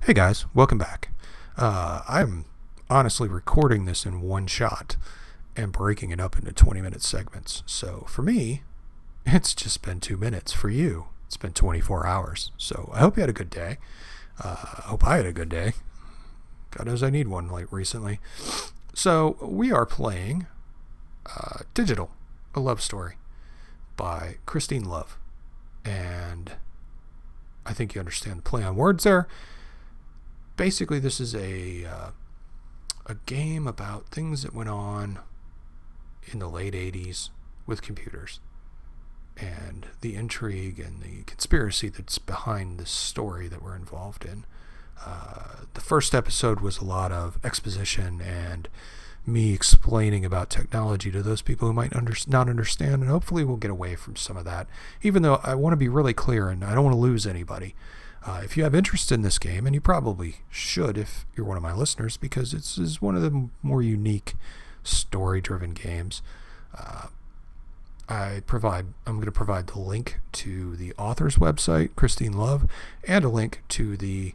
Hey guys, welcome back. I'm honestly recording this in one shot and breaking it up into 20-minute segments. So for me, it's just been 2 minutes. For you, it's been 24 hours. So I hope you had a good day. I hope I had a good day. God knows I need one like recently. So we are playing Digital, a love story by Christine Love. And I think you understand the play on words there. Basically, this is a game about things that went on in the late 80s with computers and the intrigue and the conspiracy that's behind this story that we're involved in. The first episode was a lot of exposition and me explaining about technology to those people who might not understand, and hopefully we'll get away from some of that, even though I want to be really clear and I don't want to lose anybody. If you have interest in this game, and you probably should if you're one of my listeners, because it's one of the more unique story-driven games, I'm going to provide the link to the author's website, Christine Love, and a link to the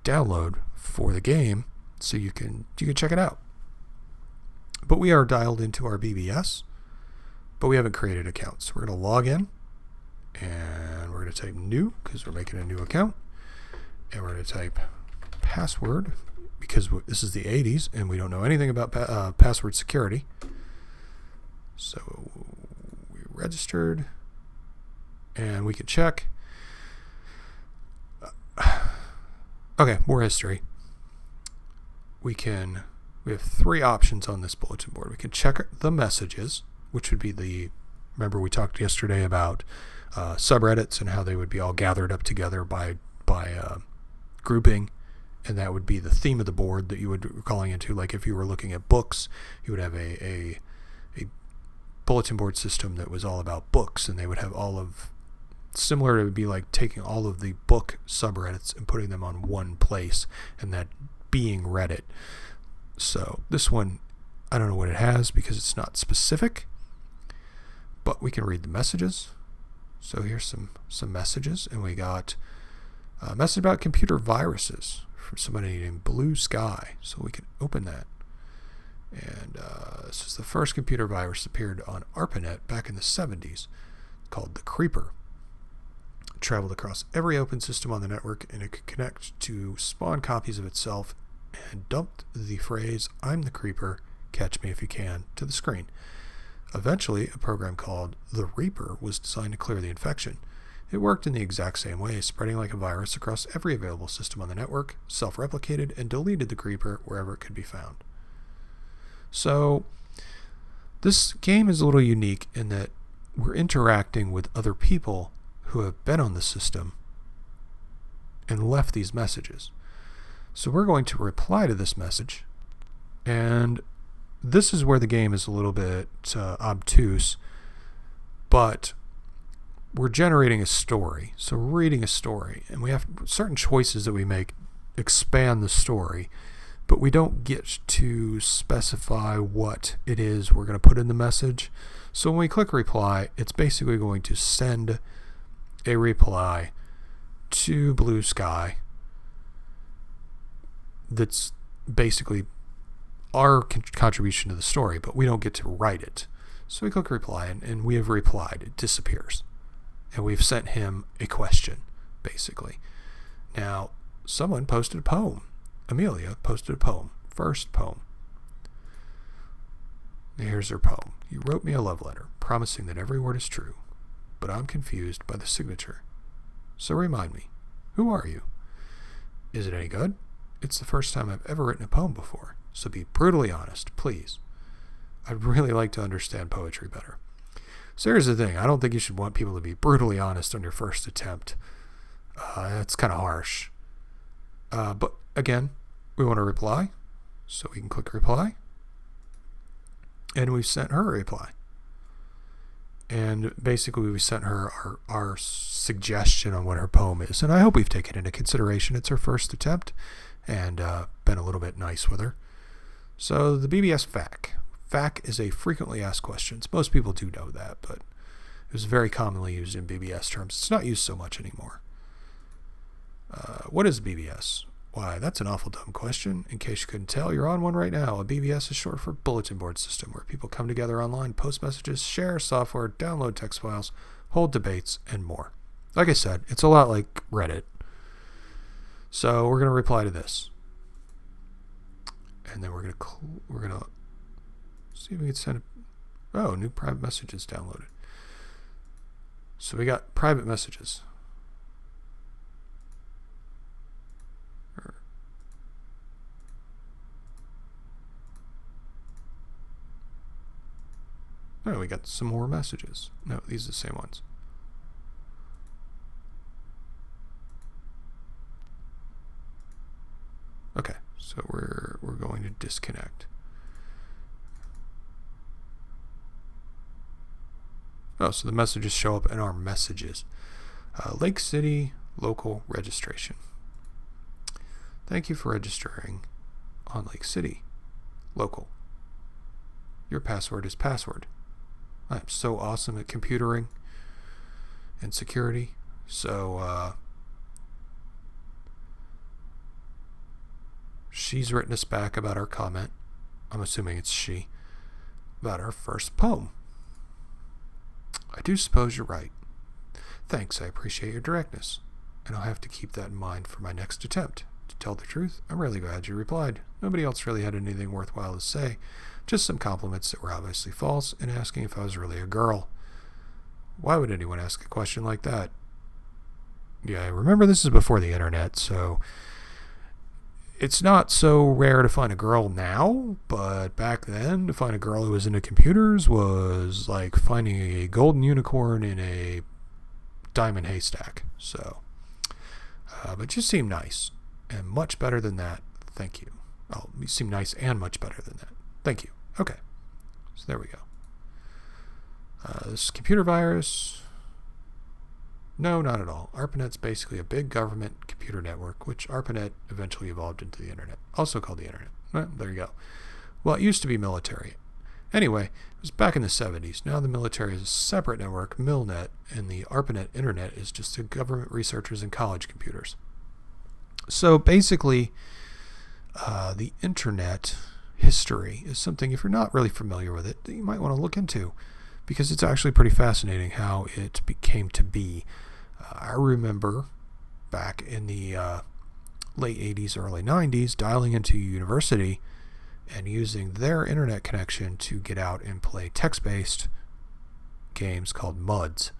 download for the game, so you can check it out. But we are dialed into our BBS, but we haven't created accounts. We're going to log in. And we're going to type new because we're making a new account. And we're going to type password because this is the 80s and we don't know anything about password security. So we registered and we can check. Okay, more history. We have 3 options on this bulletin board. We can check the messages, which would be remember we talked yesterday about subreddits and how they would be all gathered up together by grouping, and that would be the theme of the board that you would be calling into. Like if you were looking at books, you would have a bulletin board system that was all about books, and they would have all of similar. It would be like taking all of the book subreddits and putting them on one place, and that being Reddit. So this one, I don't know what it has because it's not specific, but we can read the messages. So here's some messages, and we got a message about computer viruses from somebody named Blue Sky. So we can open that. And this is the first computer virus that appeared on ARPANET back in the 70s, called the Creeper. It traveled across every open system on the network, and it could connect to spawn copies of itself and dumped the phrase, "I'm the Creeper, catch me if you can," to the screen. Eventually, a program called the Reaper was designed to clear the infection. It worked in the exact same way, spreading like a virus across every available system on the network, self-replicated, and deleted the Creeper wherever it could be found. So, this game is a little unique in that we're interacting with other people who have been on the system and left these messages. So we're going to reply to this message, and this is where the game is a little bit obtuse, but we're generating a story. So we're reading a story, and we have certain choices that we make expand the story, but we don't get to specify what it is we're going to put in the message. So when we click reply, it's basically going to send a reply to Blue Sky that's basically our contribution to the story, but we don't get to write it. So we click reply, and we have replied. It disappears. And we've sent him a question, basically. Now, someone posted a poem. Amelia posted a poem. First poem. Here's her poem. "You wrote me a love letter, promising that every word is true, but I'm confused by the signature. So remind me, who are you? Is it any good? It's the first time I've ever written a poem before. So be brutally honest, please. I'd really like to understand poetry better." So here's the thing. I don't think you should want people to be brutally honest on your first attempt. That's kind of harsh. But again, we want to reply. So we can click reply. And we've sent her a reply. And basically we sent her our suggestion on what her poem is. And I hope we've taken into consideration it's her first attempt and been a little bit nice with her. So the BBS FAQ. FAQ is a frequently asked questions. Most people do know that, but it was very commonly used in BBS terms. It's not used so much anymore. What is BBS? Why, that's an awful dumb question. In case you couldn't tell, you're on one right now. A BBS is short for Bulletin Board System, where people come together online, post messages, share software, download text files, hold debates, and more. Like I said, it's a lot like Reddit. So we're going to reply to this. And then we're going to see if we can send new private messages downloaded. So we got private messages. No, we got some more messages. No, these are the same ones. Okay, so we're going to disconnect. Oh, so the messages show up in our messages. Lake City local registration. Thank you for registering on Lake City local. Your password is password. I'm so awesome at computering and security. So she's written us back about our comment. I'm assuming it's she. About our first poem. I do suppose you're right. Thanks, I appreciate your directness. And I'll have to keep that in mind for my next attempt. To tell the truth, I'm really glad you replied. Nobody else really had anything worthwhile to say. Just some compliments that were obviously false, and asking if I was really a girl. Why would anyone ask a question like that? Yeah, remember this is before the internet, so it's not so rare to find a girl now, but back then, to find a girl who was into computers was like finding a golden unicorn in a diamond haystack. So, but you seem nice, and much better than that. Thank you. Oh, you seem nice and much better than that. Thank you. Okay. So there we go. This computer virus. No, not at all. ARPANET's basically a big government computer network, which ARPANET eventually evolved into the internet, also called the internet. Well, there you go. Well, it used to be military. Anyway, it was back in the 70s. Now the military is a separate network, MILNET, and the ARPANET internet is just the government researchers and college computers. So basically, the internet history is something, if you're not really familiar with it, that you might want to look into, because it's actually pretty fascinating how it came to be. I remember back in the late 80s, early 90s, dialing into university and using their internet connection to get out and play text-based games called MUDs.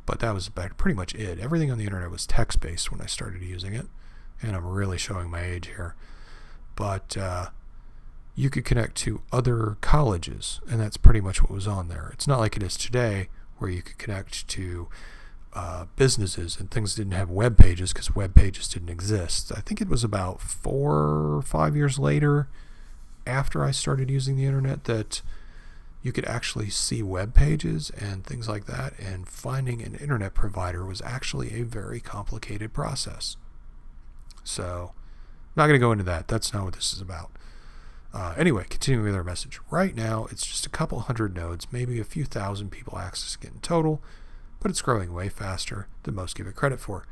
But that was pretty much it. Everything on the internet was text-based when I started using it, and I'm really showing my age here. But you could connect to other colleges, and that's pretty much what was on there. It's not like it is today, where you could connect to businesses and things didn't have web pages because web pages didn't exist. I think it was about 4 or 5 years later, after I started using the internet, that you could actually see web pages and things like that, and finding an internet provider was actually a very complicated process. So, I'm not going to go into that. That's not what this is about. Anyway, continuing with our message. Right now, it's just a couple hundred nodes, maybe a few thousand people accessing it in total, but it's growing way faster than most give it credit for.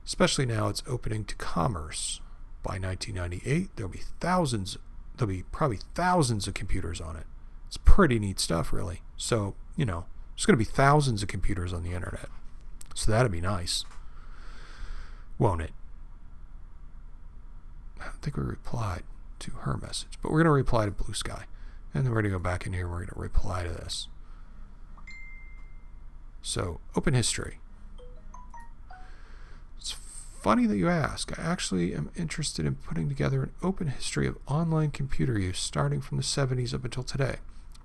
Especially now it's opening to commerce. By 1998, there'll be probably thousands of computers on it. It's pretty neat stuff, really. So, there's going to be thousands of computers on the internet. So that'd be nice. Won't it? I don't think we replied to her message, but we're going to reply to Blue Sky. And then we're going to go back in here and we're going to reply to this. So, open history. It's funny that you ask. I actually am interested in putting together an open history of online computer use starting from the 70s up until today.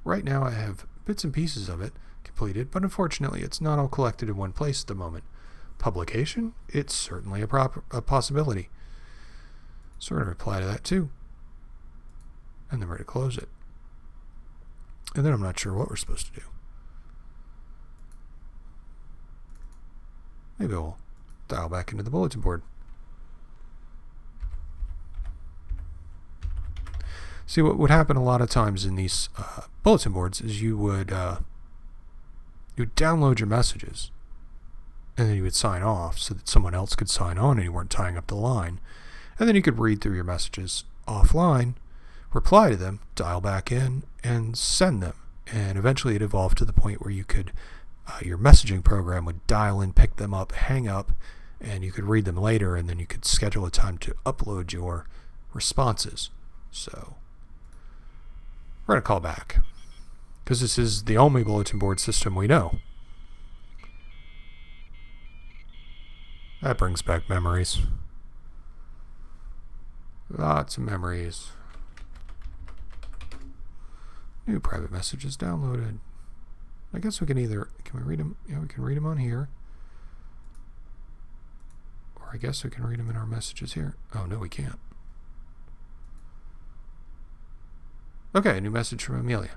Right now I have bits and pieces of it completed, but unfortunately it's not all collected in one place at the moment. Publication? It's certainly a possibility. So we're going to reply to that too. And then we're going to close it. And then I'm not sure what we're supposed to do. Maybe we'll dial back into the bulletin board. See, what would happen a lot of times in these bulletin boards is you would download your messages, and then you would sign off so that someone else could sign on and you weren't tying up the line. And then you could read through your messages offline, reply to them, dial back in, and send them. And eventually it evolved to the point where you could, your messaging program would dial in, pick them up, hang up, and you could read them later, and then you could schedule a time to upload your responses. So we're going to call back, because this is the only bulletin board system we know. That brings back memories. Lots of memories. New private messages downloaded. I guess we can we read them? Yeah, we can read them on here. Or I guess we can read them in our messages here. Oh, no, we can't. Okay, a new message from Amelia.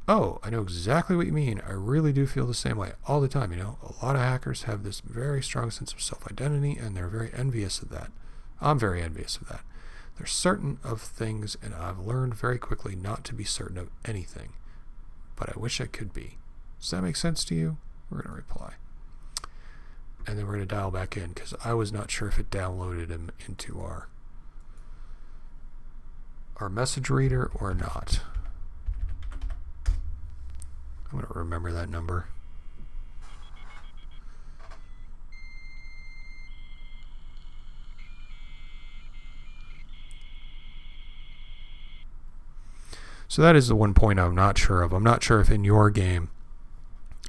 Oh, I know exactly what you mean. I really do feel the same way all the time. A lot of hackers have this very strong sense of self-identity, and they're very envious of that. I'm very envious of that. They're certain of things, and I've learned very quickly not to be certain of anything. But I wish I could be. Does that make sense to you? We're going to reply. And then we're going to dial back in, because I was not sure if it downloaded him into our message reader or not. I'm going to remember that number. So that is the one point I'm not sure of. I'm not sure if in your game,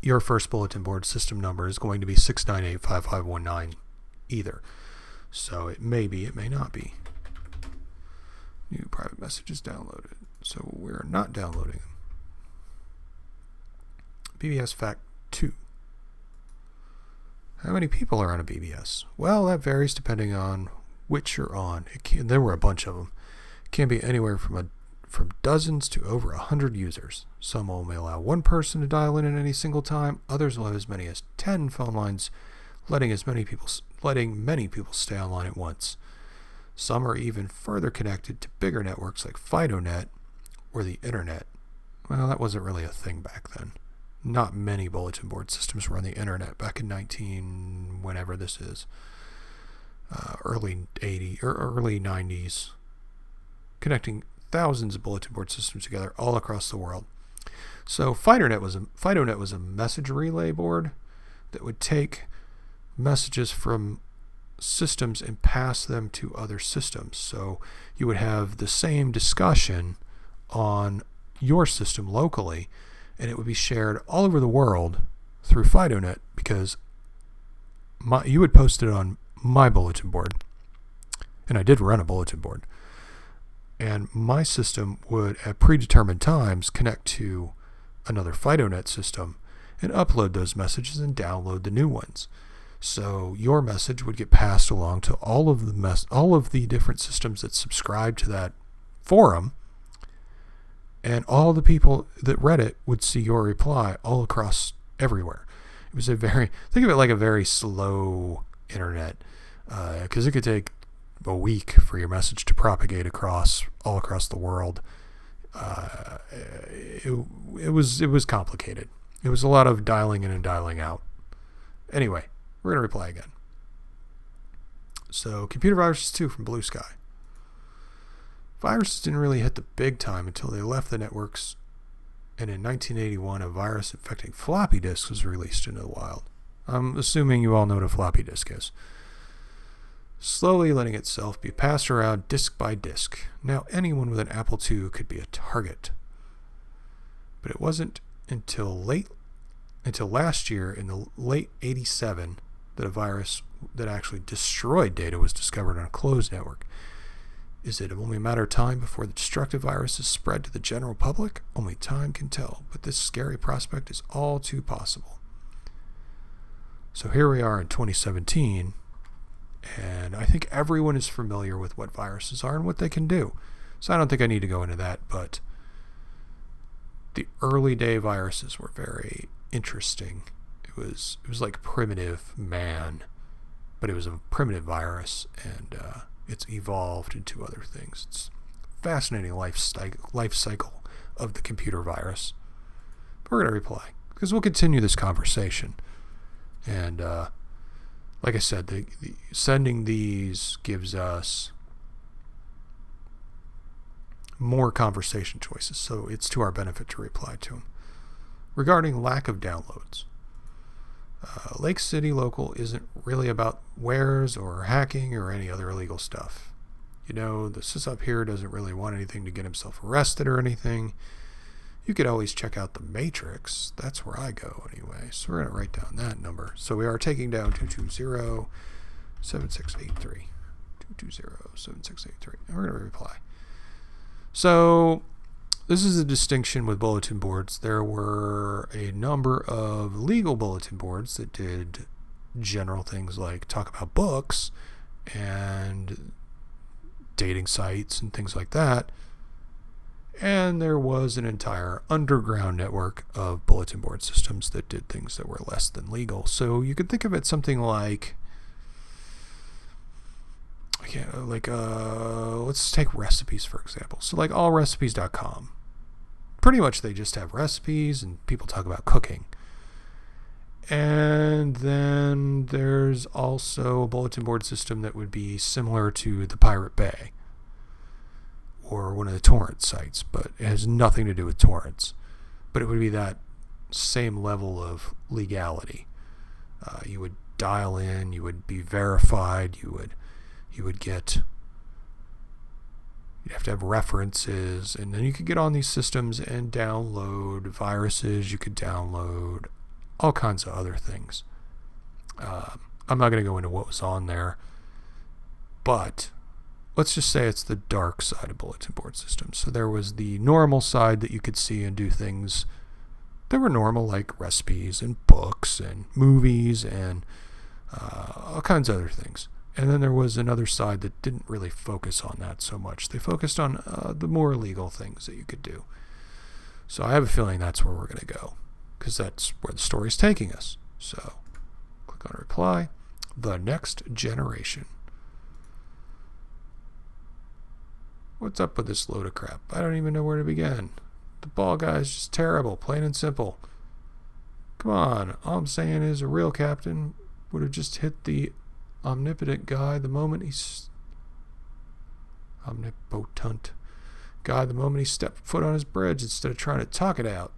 your first bulletin board system number is going to be 6985519 either. So it may be, it may not be. New private messages downloaded. So we're not downloading them. BBS Fact 2. How many people are on a BBS? Well, that varies depending on which you're on. There were a bunch of them. It can be anywhere from dozens to over 100 users. Some will only allow one person to dial in at any single time. Others will have as many as 10 phone lines, letting many people stay online at once. Some are even further connected to bigger networks like FidoNet or the internet. Well, that wasn't really a thing back then. Not many bulletin board systems were on the internet back in whenever this is, early 80s or early 90s, connecting thousands of bulletin board systems together all across the world. So FidoNet was a message relay board that would take messages from systems and pass them to other systems. So you would have the same discussion on your system locally, and it would be shared all over the world through FidoNet, because you would post it on my bulletin board, and I did run a bulletin board, and my system would at predetermined times connect to another FidoNet system and upload those messages and download the new ones. So your message would get passed along to all of the different systems that subscribe to that forum, and all the people that read it would see your reply all across everywhere. It was think of it like a very slow internet, because it could take a week for your message to propagate all across the world. It was complicated. It was a lot of dialing in and dialing out. Anyway, we're going to reply again. So, computer viruses 2 from Blue Sky. Viruses didn't really hit the big time until they left the networks, and in 1981 a virus infecting floppy disks was released into the wild. I'm assuming you all know what a floppy disk is. Slowly letting itself be passed around disk by disk. Now anyone with an Apple II could be a target. But it wasn't until last year, in the late 87, that a virus that actually destroyed data was discovered on a closed network. Is it only a matter of time before the destructive virus is spread to the general public? Only time can tell, but this scary prospect is all too possible. So here we are in 2017, and I think everyone is familiar with what viruses are and what they can do. So I don't think I need to go into that, but the early day viruses were very interesting. It was like primitive man, but it was a primitive virus, and it's evolved into other things. It's a fascinating life cycle of the computer virus. But we're going to reply, because we'll continue this conversation. And like I said, sending these gives us more conversation choices, so it's to our benefit to reply to them. Regarding lack of downloads, Lake City Local isn't really about wares or hacking or any other illegal stuff. The sysop here doesn't really want anything to get himself arrested or anything. You could always check out the Matrix. That's where I go anyway. So we're going to write down that number. So we are taking down 220-7683. 220-7683. And we're going to reply. So this is a distinction with bulletin boards. There were a number of legal bulletin boards that did general things like talk about books and dating sites and things like that. And there was an entire underground network of bulletin board systems that did things that were less than legal. So you could think of it something like, let's take recipes, for example. So like allrecipes.com. Pretty much they just have recipes and people talk about cooking. And then there's also a bulletin board system that would be similar to the Pirate Bay or one of the torrent sites, but it has nothing to do with torrents. But it would be that same level of legality. You would dial in, you would be verified, you'd have to have references, and then you could get on these systems and download viruses. You could download all kinds of other things. I'm not going to go into what was on there, but let's just say it's the dark side of bulletin board systems. So there was the normal side that you could see and do things that were normal, like recipes and books and movies and all kinds of other things. And then there was another side that didn't really focus on that so much. They focused on the more illegal things that you could do. So I have a feeling that's where we're going to go, because that's where the story's taking us. So click on reply. The next generation. What's up with this load of crap? I don't even know where to begin. The ball guy's just terrible, plain and simple. Come on, all I'm saying is a real captain would have just hit the omnipotent guy the moment he stepped foot on his bridge instead of trying to talk it out.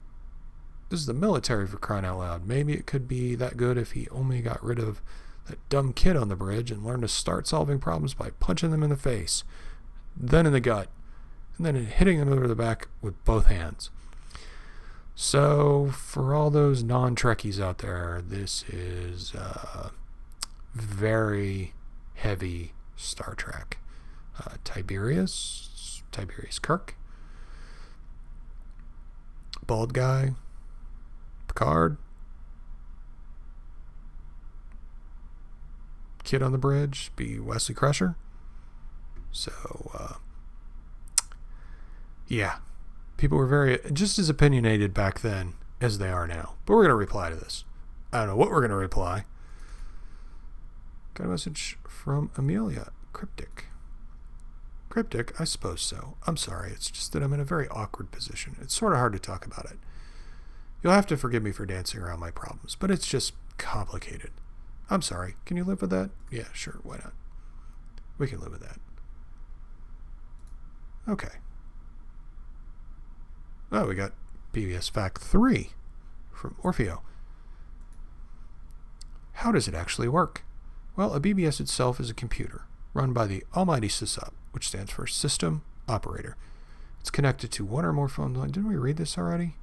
This is the military, for crying out loud. Maybe it could be that good if he only got rid of that dumb kid on the bridge and learned to start solving problems by punching them in the face, then in the gut, and then hitting them over the back with both hands. So for all those non-Trekkies out there, this is very heavy Star Trek. Tiberius Kirk, bald guy, Picard, kid on the bridge, be Wesley Crusher. So, yeah, people were just as opinionated back then as they are now. But we're going to reply to this. I don't know what we're going to reply. Got a message from Amelia. Cryptic, I suppose so. I'm sorry. It's just that I'm in a very awkward position. It's sort of hard to talk about it. You'll have to forgive me for dancing around my problems, but it's just complicated. I'm sorry. Can you live with that? Yeah, sure. Why not? We can live with that. Okay. Oh, we got BBS Fact 3 from Orfeo. How does it actually work? Well, a BBS itself is a computer run by the almighty sysop, which stands for System Operator. It's connected to one or more phone lines. Didn't we read this already?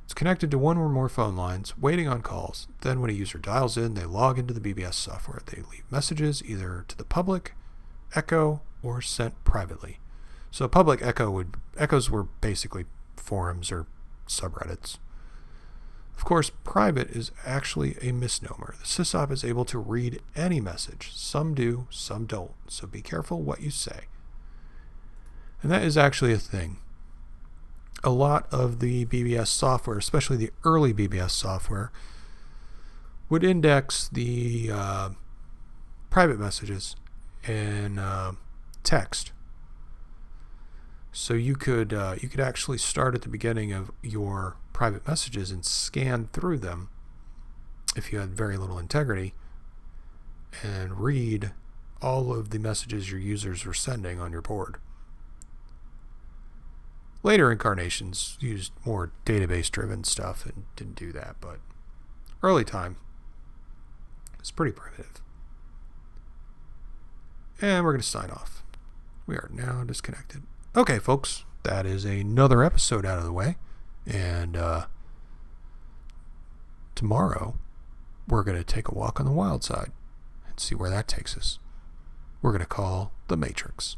It's connected to one or more phone lines, waiting on calls. Then when a user dials in, they log into the BBS software. They leave messages either to the public, echo, or sent privately. So public echoes were basically forums or subreddits. Of course, private is actually a misnomer. The sysop is able to read any message. Some do, some don't. So be careful what you say. And that is actually a thing. A lot of the BBS software, especially the early BBS software, would index the private messages in text. So you could actually start at the beginning of your private messages and scan through them if you had very little integrity and read all of the messages your users are sending on your board. Later incarnations used more database-driven stuff and didn't do that, but early time is pretty primitive. And we're going to sign off. We are now disconnected. Okay, folks, that is another episode out of the way. And tomorrow, we're going to take a walk on the wild side and see where that takes us. We're going to call the Matrix.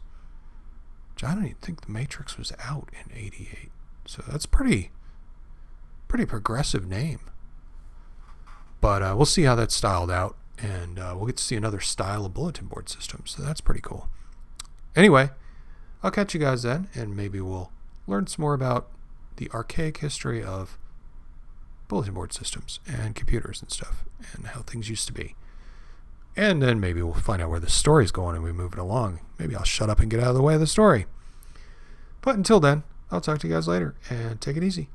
Which I don't even think the Matrix was out in 88. So that's pretty progressive name. But we'll see how that's styled out. And we'll get to see another style of bulletin board system. So that's pretty cool. Anyway, I'll catch you guys then. And maybe we'll learn some more about the archaic history of bulletin board systems and computers and stuff. And how things used to be. And then maybe we'll find out where the story's going and we move it along. Maybe I'll shut up and get out of the way of the story. But until then, I'll talk to you guys later and take it easy.